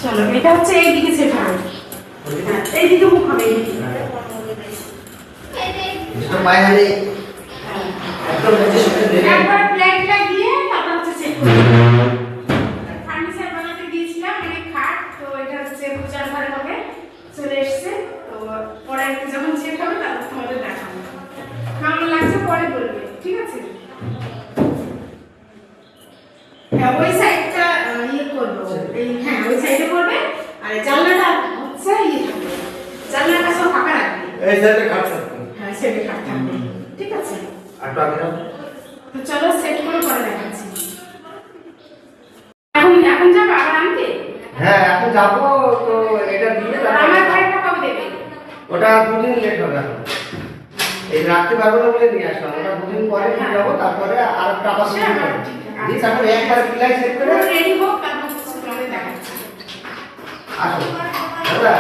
চলো এটা হচ্ছে এইদিকে সেট হবে, এইদিকে মুখ হবে, এইদিকে একবার প্লেটটা দিয়ে তারপর হচ্ছে চেক করব। ফার্নিচার বানাতে দিয়েছিলাম মানে খাট, তো এটা হচ্ছে পূজার ঘরে হবে, চলে এসছে। তো পরে একটু যখন চেক হবে তারপর তোমাদের দেখাবো, কেমন লাগছে পরে বলবে, ঠিক আছে? হ্যাঁ ওই সাইডটা ইয়ে করবো, এই হ্যাঁ ওই সাইডে করবে, আর জানলাটা হচ্ছে ইয়ে থাকবে, জানলাটা সব ফাঁকা রাখবে, এই সাইডে খাট থাকবে, হ্যাঁ সাইডে খাট থাকবে, ঠিক আছে? আর তো আগে নাও। তো চলো সেট করে পরে দেখাচ্ছি। এখন যাবো আবার আনতে? হ্যাঁ এখন যাবো, তো এটা দিয়ে আমার ভাইটা কবে দেবে? ওটা দুদিন লেট হবে এখন, এই রাখতে পারবো না বলে নিয়ে আসলাম, ওটা দুদিন পরে নিয়ে যাবো, তারপরে আর একটা আবার শুরু করবো। দিয়ে তারপরে একবার প্লাই সেট করে রেডি হোক, তারপর তোমাদের দেখাচ্ছি। আসো দাদা।